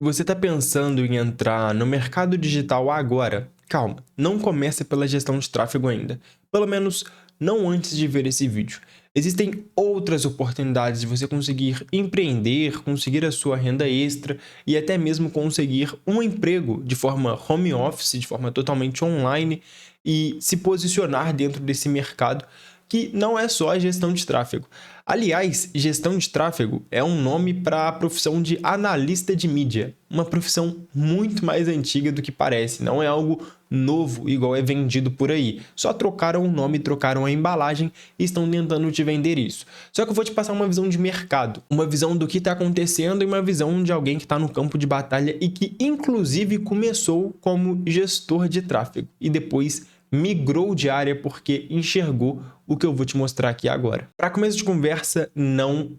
Você está pensando em entrar no mercado digital agora? Calma, não comece pela gestão de tráfego ainda. Pelo menos não antes de ver esse vídeo. Existem outras oportunidades de você conseguir empreender, conseguir a sua renda extra e até mesmo conseguir um emprego de forma home office, de forma totalmente online e se posicionar dentro desse mercado que não é só a gestão de tráfego. Aliás, gestão de tráfego é um nome para a profissão de analista de mídia, uma profissão muito mais antiga do que parece, não é algo novo igual é vendido por aí. Só trocaram o nome, trocaram a embalagem e estão tentando te vender isso. Só que eu vou te passar uma visão de mercado, uma visão do que está acontecendo e uma visão de alguém que está no campo de batalha e que inclusive começou como gestor de tráfego e depois migrou de área porque enxergou o que eu vou te mostrar aqui agora. Para começo de conversa,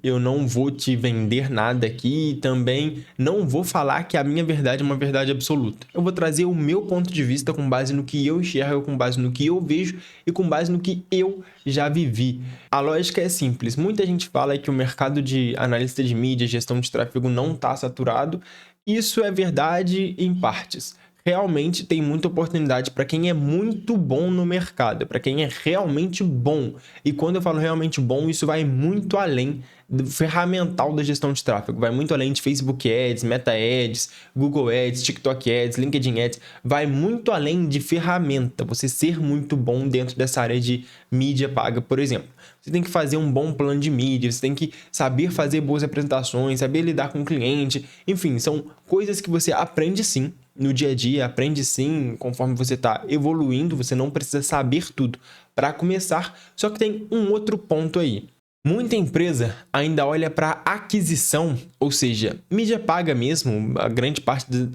eu não vou te vender nada aqui e também não vou falar que a minha verdade é uma verdade absoluta. Eu vou trazer o meu ponto de vista com base no que eu enxergo, com base no que eu vejo e com base no que eu já vivi. A lógica é simples. Muita gente fala que o mercado de analista de mídia, gestão de tráfego não está saturado. Isso é verdade em partes. Realmente tem muita oportunidade para quem é muito bom no mercado, para quem é realmente bom. E quando eu falo realmente bom, isso vai muito além do ferramental da gestão de tráfego, vai muito além de Facebook Ads, Meta Ads, Google Ads, TikTok Ads, LinkedIn Ads, vai muito além de ferramenta, você ser muito bom dentro dessa área de mídia paga, por exemplo. Você tem que fazer um bom plano de mídia, você tem que saber fazer boas apresentações, saber lidar com o cliente, enfim, são coisas que você aprende sim no dia a dia, aprende sim conforme você está evoluindo, você não precisa saber tudo para começar, só que tem um outro ponto aí. Muita empresa ainda olha para aquisição, ou seja, mídia paga mesmo,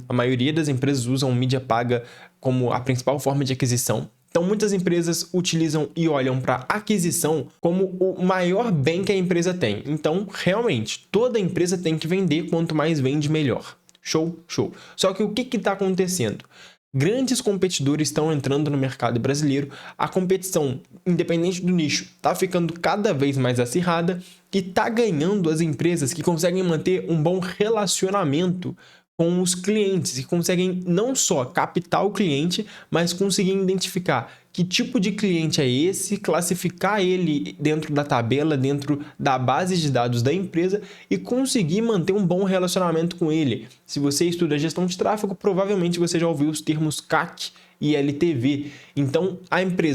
a maioria das empresas usam mídia paga como a principal forma de aquisição. Então, muitas empresas utilizam e olham para aquisição como o maior bem que a empresa tem. Então, realmente, toda empresa tem que vender, quanto mais vende, melhor. Show, show. Só que o que está acontecendo? Grandes competidores estão entrando no mercado brasileiro, a competição, independente do nicho, está ficando cada vez mais acirrada e está ganhando as empresas que conseguem manter um bom relacionamento com os clientes e conseguem não só captar o cliente, mas conseguir identificar que tipo de cliente é esse, classificar ele dentro da tabela, dentro da base de dados da empresa e conseguir manter um bom relacionamento com ele. Se você estuda gestão de tráfego, provavelmente você já ouviu os termos CAC e LTV. Então,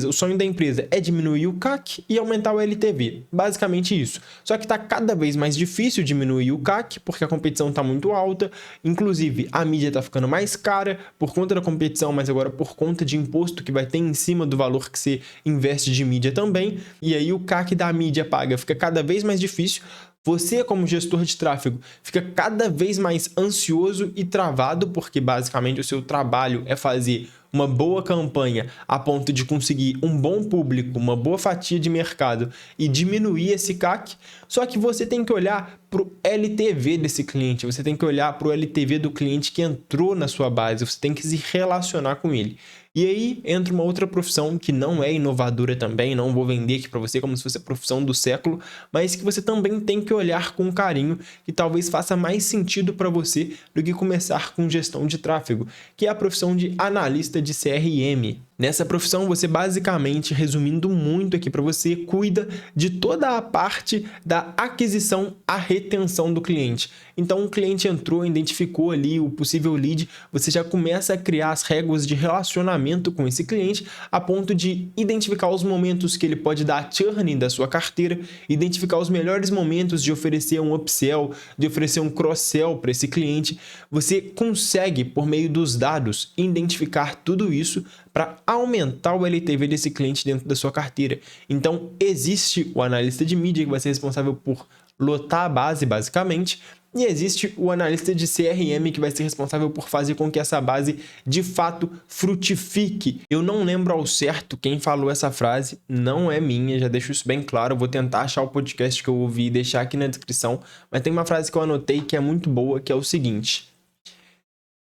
o sonho da empresa é diminuir o CAC e aumentar o LTV. Basicamente isso. Só que está cada vez mais difícil diminuir o CAC, porque a competição está muito alta. Inclusive, a mídia está ficando mais cara por conta da competição, mas agora por conta de imposto que vai ter em cima do valor que você investe de mídia também. E aí o CAC da mídia paga fica cada vez mais difícil. Você, como gestor de tráfego, fica cada vez mais ansioso e travado, porque basicamente o seu trabalho é fazer uma boa campanha a ponto de conseguir um bom público, uma boa fatia de mercado e diminuir esse CAC. Só que você tem que olhar para o LTV desse cliente, você tem que olhar para o LTV do cliente que entrou na sua base, você tem que se relacionar com ele. E aí entra uma outra profissão que não é inovadora também, não vou vender aqui para você como se fosse a profissão do século, mas que você também tem que olhar com carinho, que talvez faça mais sentido para você do que começar com gestão de tráfego, que é a profissão de analista de CRM. Nessa profissão, você basicamente, resumindo muito aqui para você, cuida de toda a parte da aquisição à retenção do cliente. Então, o cliente entrou, identificou ali o possível lead, você já começa a criar as regras de relacionamento com esse cliente a ponto de identificar os momentos que ele pode dar churn da sua carteira, identificar os melhores momentos de oferecer um upsell, de oferecer um cross-sell para esse cliente. Você consegue, por meio dos dados, identificar tudo isso para aumentar o LTV desse cliente dentro da sua carteira. Então, existe o analista de mídia que vai ser responsável por lotar a base, basicamente, e existe o analista de CRM que vai ser responsável por fazer com que essa base de fato frutifique. Eu não lembro ao certo quem falou essa frase, não é minha, já deixo isso bem claro. Eu vou tentar achar o podcast que eu ouvi e deixar aqui na descrição, mas tem uma frase que eu anotei que é muito boa, que é o seguinte: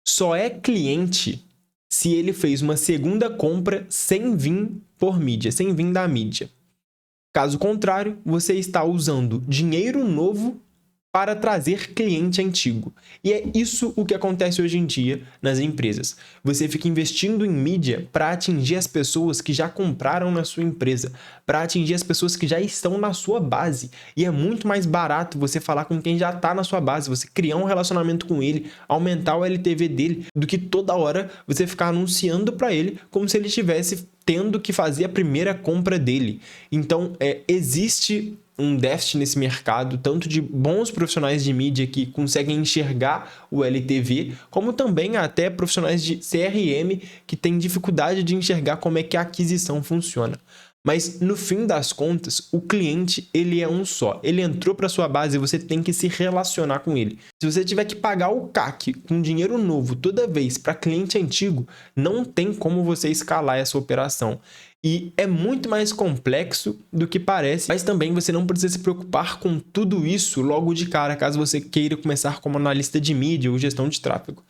só é cliente se ele fez uma segunda compra sem vir por mídia, sem vir da mídia. Caso contrário, você está usando dinheiro novo para trazer cliente antigo. E é isso o que acontece hoje em dia nas empresas. Você fica investindo em mídia para atingir as pessoas que já compraram na sua empresa, para atingir as pessoas que já estão na sua base. E é muito mais barato você falar com quem já está na sua base, você criar um relacionamento com ele, aumentar o LTV dele, do que toda hora você ficar anunciando para ele como se ele estivesse tendo que fazer a primeira compra dele. Então, existe um déficit nesse mercado, tanto de bons profissionais de mídia que conseguem enxergar o LTV, como também até profissionais de CRM que têm dificuldade de enxergar como é que a aquisição funciona. Mas no fim das contas, o cliente ele é um só. Ele entrou para sua base e você tem que se relacionar com ele. Se você tiver que pagar o CAC com dinheiro novo toda vez para cliente antigo, não tem como você escalar essa operação. E é muito mais complexo do que parece, mas também você não precisa se preocupar com tudo isso logo de cara, caso você queira começar como analista de mídia ou gestão de tráfego.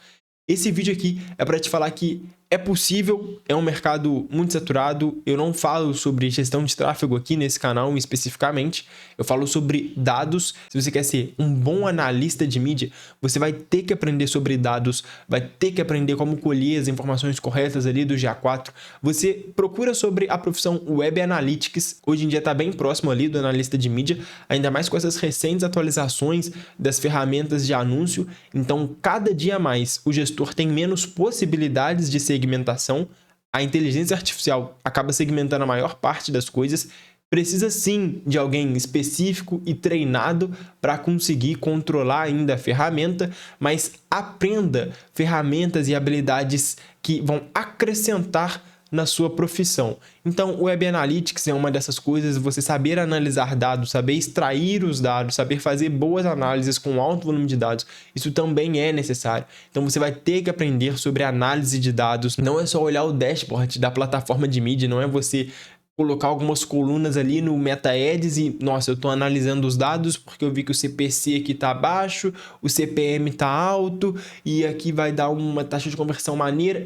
Esse vídeo aqui é para te falar que é possível, é um mercado muito saturado. Eu não falo sobre gestão de tráfego aqui nesse canal especificamente. Eu falo sobre dados. Se você quer ser um bom analista de mídia, você vai ter que aprender sobre dados, vai ter que aprender como colher as informações corretas ali do GA4. Você procura sobre a profissão Web Analytics. Hoje em dia está bem próximo ali do analista de mídia, ainda mais com essas recentes atualizações das ferramentas de anúncio. Então, cada dia mais, o gestor tem menos possibilidades de segmentação, a inteligência artificial acaba segmentando a maior parte das coisas, precisa sim de alguém específico e treinado para conseguir controlar ainda a ferramenta, mas aprenda ferramentas e habilidades que vão acrescentar na sua profissão. Então, o Web Analytics é uma dessas coisas, você saber analisar dados, saber extrair os dados, saber fazer boas análises com alto volume de dados, isso também é necessário. Então, você vai ter que aprender sobre análise de dados, não é só olhar o dashboard da plataforma de mídia, não é você colocar algumas colunas ali no MetaAds e, nossa, eu estou analisando os dados porque eu vi que o CPC aqui está baixo, o CPM está alto e aqui vai dar uma taxa de conversão maneira.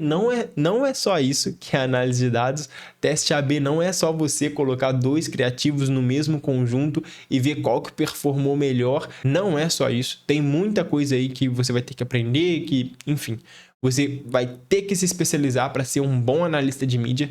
Não é só isso que é análise de dados. Teste AB não é só você colocar dois criativos no mesmo conjunto e ver qual que performou melhor. Não é só isso. Tem muita coisa aí que você vai ter que aprender, que, enfim, você vai ter que se especializar para ser um bom analista de mídia.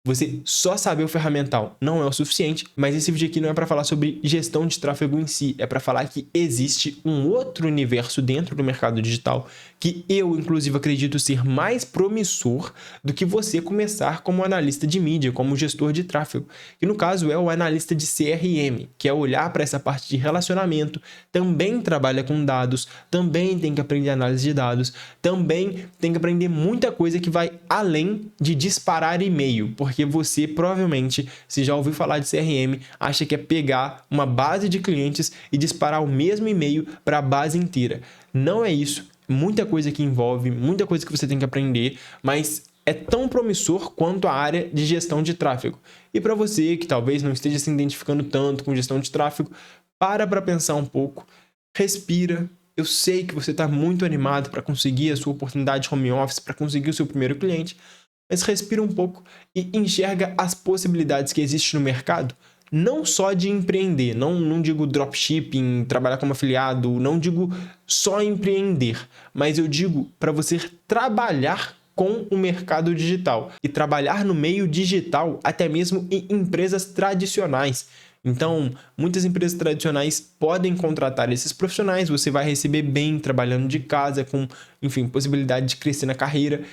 Você só saber o ferramental não é o suficiente, mas esse vídeo aqui não é para falar sobre gestão de tráfego em si, é para falar que existe um outro universo dentro do mercado digital que eu, inclusive, acredito ser mais promissor do que você começar como analista de mídia, como gestor de tráfego, que no caso é o analista de CRM, que é olhar para essa parte de relacionamento, também trabalha com dados, também tem que aprender análise de dados, também tem que aprender muita coisa que vai além de disparar e-mail, porque você provavelmente, se já ouviu falar de CRM, acha que é pegar uma base de clientes e disparar o mesmo e-mail para a base inteira. Não é isso. Muita coisa que envolve, muita coisa que você tem que aprender, mas é tão promissor quanto a área de gestão de tráfego. E para você que talvez não esteja se identificando tanto com gestão de tráfego, para pensar um pouco, respira. Eu sei que você está muito animado para conseguir a sua oportunidade de home office, para conseguir o seu primeiro cliente, mas respira um pouco e enxerga as possibilidades que existem no mercado, não só de empreender, não digo dropshipping, trabalhar como afiliado, não digo só empreender, mas eu digo para você trabalhar com o mercado digital e trabalhar no meio digital, até mesmo em empresas tradicionais. Então, muitas empresas tradicionais podem contratar esses profissionais, você vai receber bem trabalhando de casa, com, enfim, possibilidade de crescer na carreira.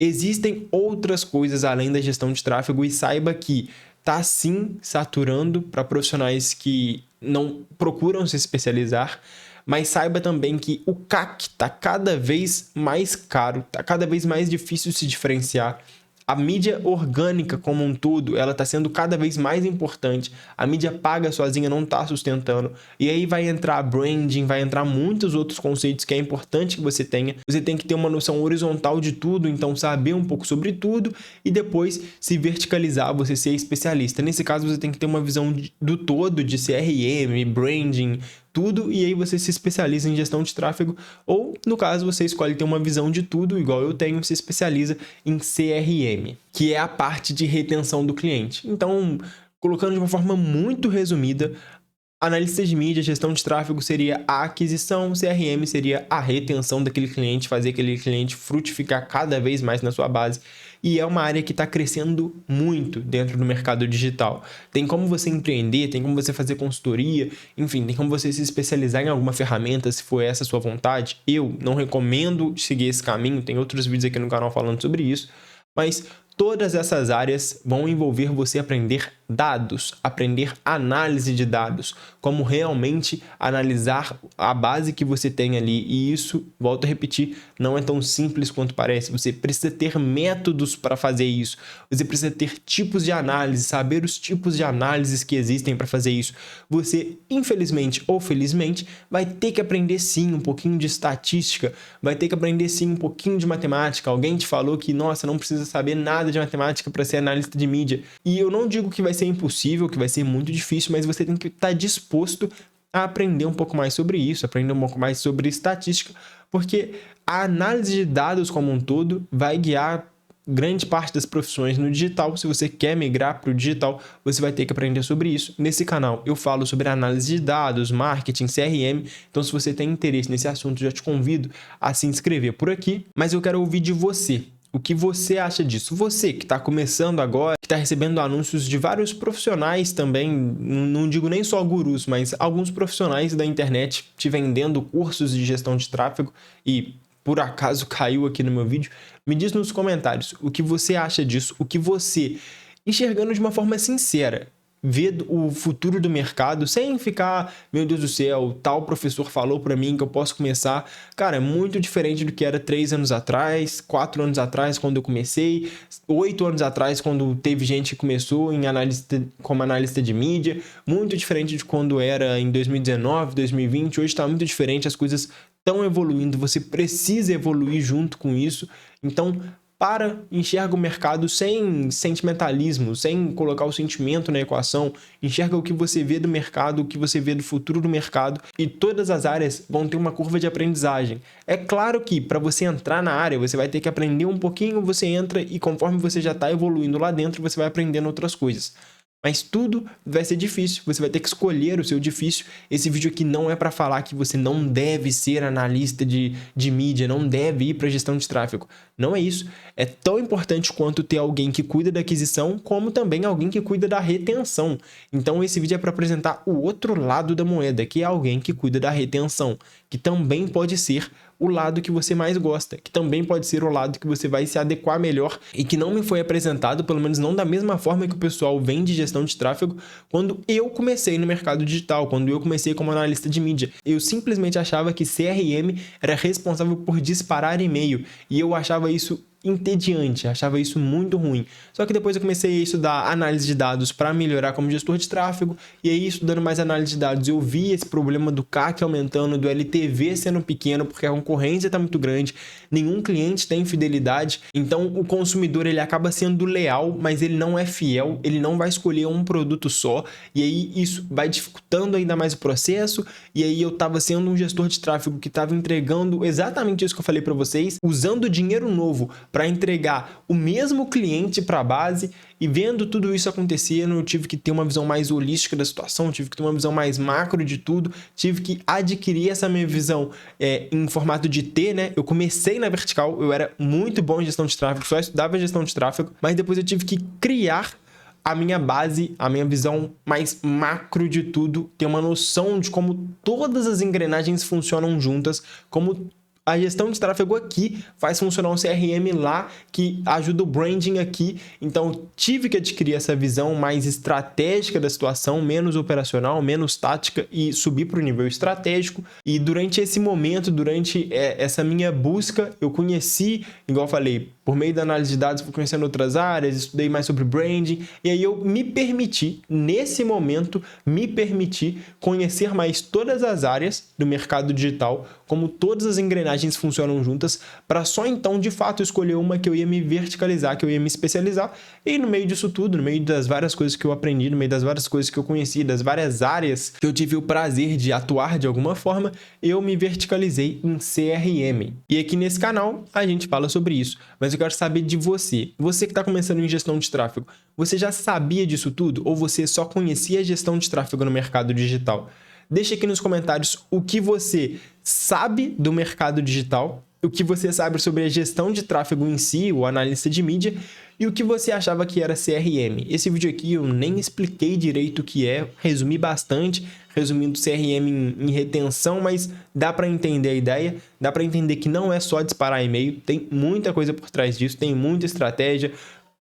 Existem outras coisas além da gestão de tráfego e saiba que está sim saturando para profissionais que não procuram se especializar, mas saiba também que o CAC está cada vez mais caro, está cada vez mais difícil se diferenciar. A mídia orgânica como um todo, ela está sendo cada vez mais importante. A mídia paga sozinha não está sustentando. E aí vai entrar branding, vai entrar muitos outros conceitos que é importante que você tenha. Você tem que ter uma noção horizontal de tudo, então saber um pouco sobre tudo e depois se verticalizar, você ser especialista. Nesse caso, você tem que ter uma visão do todo de CRM, branding, tudo, e aí você se especializa em gestão de tráfego, ou no caso você escolhe ter uma visão de tudo, igual eu tenho, se especializa em CRM, que é a parte de retenção do cliente. Então, colocando de uma forma muito resumida, Analista de mídia, gestão de tráfego seria a aquisição, CRM seria a retenção daquele cliente, fazer aquele cliente frutificar cada vez mais na sua base. E é uma área que está crescendo muito dentro do mercado digital. Tem como você empreender, tem como você fazer consultoria, enfim, tem como você se especializar em alguma ferramenta, se for essa a sua vontade. Eu não recomendo seguir esse caminho, tem outros vídeos aqui no canal falando sobre isso, mas todas essas áreas vão envolver você aprender dados, aprender análise de dados, como realmente analisar a base que você tem ali. E isso, volto a repetir, não é tão simples quanto parece. Você precisa ter métodos para fazer isso. Você precisa ter tipos de análise, saber os tipos de análises que existem para fazer isso. Você, infelizmente ou felizmente, vai ter que aprender sim um pouquinho de estatística, vai ter que aprender sim um pouquinho de matemática. Alguém te falou que, nossa, não precisa saber nada de matemática para ser analista de mídia. E eu não digo que vai ser impossível, que vai ser muito difícil, mas você tem que estar disposto a aprender um pouco mais sobre isso, aprender um pouco mais sobre estatística, porque a análise de dados como um todo vai guiar grande parte das profissões no digital. Se você quer migrar para o digital, você vai ter que aprender sobre isso. Nesse canal eu falo sobre análise de dados, marketing, CRM, então se você tem interesse nesse assunto, já te convido a se inscrever por aqui, mas eu quero ouvir de você. O que você acha disso? Você que está começando agora, que está recebendo anúncios de vários profissionais também, não digo nem só gurus, mas alguns profissionais da internet te vendendo cursos de gestão de tráfego e por acaso caiu aqui no meu vídeo, me diz nos comentários o que você acha disso, o que você, enxergando de uma forma sincera, ver o futuro do mercado sem ficar, meu Deus do céu, tal professor falou para mim que eu posso começar. Cara, é muito diferente do que era 3 anos atrás, 4 anos atrás quando eu comecei, 8 anos atrás quando teve gente que começou como analista de mídia, muito diferente de quando era em 2019, 2020, hoje está muito diferente, as coisas estão evoluindo, você precisa evoluir junto com isso, então enxerga o mercado sem sentimentalismo, sem colocar o sentimento na equação, enxerga o que você vê do mercado, o que você vê do futuro do mercado, e todas as áreas vão ter uma curva de aprendizagem. É claro que para você entrar na área, você vai ter que aprender um pouquinho, você entra e conforme você já está evoluindo lá dentro, você vai aprendendo outras coisas. Mas tudo vai ser difícil, você vai ter que escolher o seu difícil. Esse vídeo aqui não é para falar que você não deve ser analista de mídia, não deve ir para gestão de tráfego. Não é isso. É tão importante quanto ter alguém que cuida da aquisição, como também alguém que cuida da retenção. Então esse vídeo é para apresentar o outro lado da moeda, que é alguém que cuida da retenção, que também pode ser o lado que você mais gosta, que também pode ser o lado que você vai se adequar melhor e que não me foi apresentado, pelo menos não da mesma forma que o pessoal vende gestão de tráfego quando eu comecei no mercado digital, quando eu comecei como analista de mídia. Eu simplesmente achava que CRM era responsável por disparar e-mail e eu achava isso entediante, achava isso muito ruim. Só que depois eu comecei a estudar análise de dados para melhorar como gestor de tráfego, e aí estudando mais análise de dados eu vi esse problema do CAC aumentando, do LTV sendo pequeno, porque a concorrência está muito grande, nenhum cliente tem fidelidade, então o consumidor ele acaba sendo leal, mas ele não é fiel, ele não vai escolher um produto só, e aí isso vai dificultando ainda mais o processo, e aí eu estava sendo um gestor de tráfego que estava entregando exatamente isso que eu falei para vocês, usando dinheiro novo para entregar o mesmo cliente para a base, e vendo tudo isso acontecendo, eu tive que ter uma visão mais holística da situação, tive que ter uma visão mais macro de tudo, tive que adquirir essa minha visão em formato de T, né? Eu comecei na vertical, eu era muito bom em gestão de tráfego, só estudava gestão de tráfego, mas depois eu tive que criar a minha base, a minha visão mais macro de tudo, ter uma noção de como todas as engrenagens funcionam juntas, como a gestão de tráfego aqui faz funcionar um CRM lá, que ajuda o branding aqui. Então, tive que adquirir essa visão mais estratégica da situação, menos operacional, menos tática e subir para o nível estratégico. E durante esse momento, durante essa minha busca, eu conheci, igual eu falei, por meio da análise de dados, fui conhecendo outras áreas, estudei mais sobre branding, e aí eu me permiti, nesse momento, conhecer mais todas as áreas do mercado digital, como todas as engrenagens engrenagens funcionam juntas para só então, de fato, escolher uma que eu ia me verticalizar, que eu ia me especializar. E no meio disso tudo, no meio das várias coisas que eu aprendi, no meio das várias coisas que eu conheci, das várias áreas que eu tive o prazer de atuar de alguma forma, eu me verticalizei em CRM. E aqui nesse canal a gente fala sobre isso. Mas eu quero saber de você. Você que está começando em gestão de tráfego, você já sabia disso tudo ou você só conhecia a gestão de tráfego no mercado digital? Deixa aqui nos comentários o que você sabe do mercado digital, o que você sabe sobre a gestão de tráfego em si, o analista de mídia, e o que você achava que era CRM. Esse vídeo aqui eu nem expliquei direito o que é, resumi bastante, resumindo CRM em retenção, mas dá para entender a ideia, dá para entender que não é só disparar e-mail, tem muita coisa por trás disso, tem muita estratégia,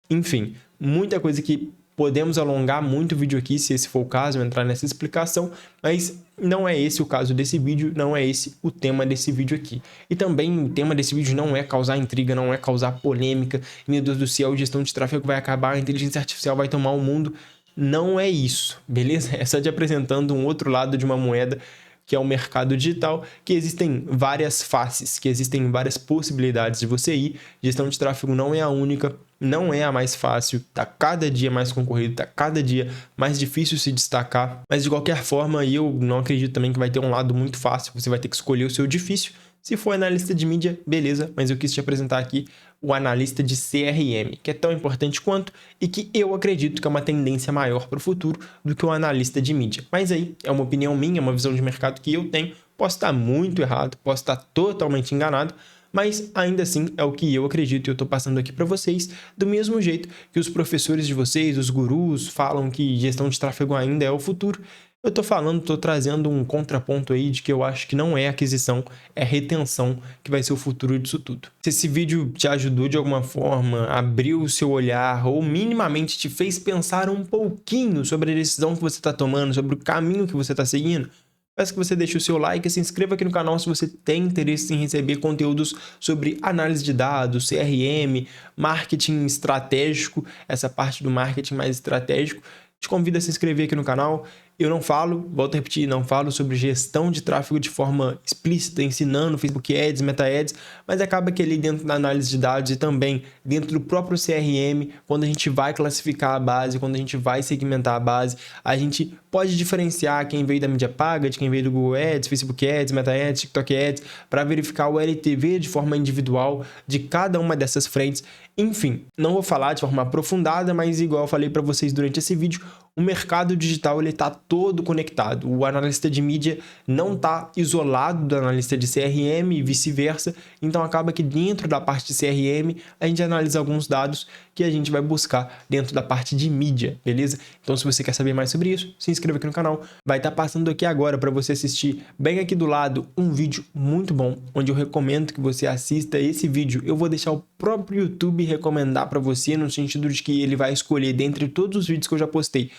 enfim, muita coisa que podemos alongar muito o vídeo aqui, se esse for o caso, entrar nessa explicação, mas não é esse o caso desse vídeo, não é esse o tema desse vídeo aqui. E também o tema desse vídeo não é causar intriga, não é causar polêmica, meu Deus do céu, gestão de tráfego vai acabar, a inteligência artificial vai tomar o mundo. Não é isso, beleza? É só te apresentando um outro lado de uma moeda, que é o mercado digital, que existem várias faces, que existem várias possibilidades de você ir. Gestão de tráfego não é a única, não é a mais fácil, tá cada dia mais concorrido, tá cada dia mais difícil se destacar, mas de qualquer forma eu não acredito também que vai ter um lado muito fácil, você vai ter que escolher o seu difícil. Se for analista de mídia, beleza, mas eu quis te apresentar aqui o analista de CRM, que é tão importante quanto e que eu acredito que é uma tendência maior para o futuro do que o analista de mídia. Mas aí é uma opinião minha, uma visão de mercado que eu tenho, posso estar muito errado, posso estar totalmente enganado, mas ainda assim é o que eu acredito e eu estou passando aqui para vocês, do mesmo jeito que os professores de vocês, os gurus, falam que gestão de tráfego ainda é o futuro. Eu tô falando, tô trazendo um contraponto aí de que eu acho que não é aquisição, é retenção que vai ser o futuro disso tudo. Se esse vídeo te ajudou de alguma forma, abriu o seu olhar ou minimamente te fez pensar um pouquinho sobre a decisão que você está tomando, sobre o caminho que você está seguindo, peço que você deixe o seu like e se inscreva aqui no canal se você tem interesse em receber conteúdos sobre análise de dados, CRM, marketing estratégico, essa parte do marketing mais estratégico. Te convido a se inscrever aqui no canal. Eu não falo, volto a repetir, não falo sobre gestão de tráfego de forma explícita, ensinando Facebook Ads, Meta Ads, mas acaba que ali dentro da análise de dados e também dentro do próprio CRM, quando a gente vai classificar a base, quando a gente vai segmentar a base, a gente pode diferenciar quem veio da mídia paga, de quem veio do Google Ads, Facebook Ads, Meta Ads, TikTok Ads, para verificar o LTV de forma individual de cada uma dessas frentes. Enfim, não vou falar de forma aprofundada, mas igual eu falei para vocês durante esse vídeo, o mercado digital ele está todo conectado. O analista de mídia não está isolado do analista de CRM e vice-versa. Então acaba que dentro da parte de CRM a gente analisa alguns dados que a gente vai buscar dentro da parte de mídia, beleza? Então se você quer saber mais sobre isso, se inscreva aqui no canal. Vai estar passando aqui agora para você assistir bem aqui do lado um vídeo muito bom, onde eu recomendo que você assista esse vídeo. Eu vou deixar o próprio YouTube recomendar para você, no sentido de que ele vai escolher dentre todos os vídeos que eu já postei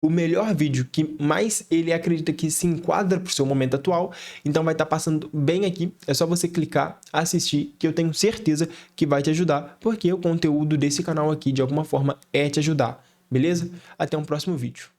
o melhor vídeo que mais ele acredita que se enquadra para o seu momento atual. Então vai estar passando bem aqui, é só você clicar, assistir, que eu tenho certeza que vai te ajudar, porque o conteúdo desse canal aqui de alguma forma é te ajudar, beleza? Até um próximo vídeo.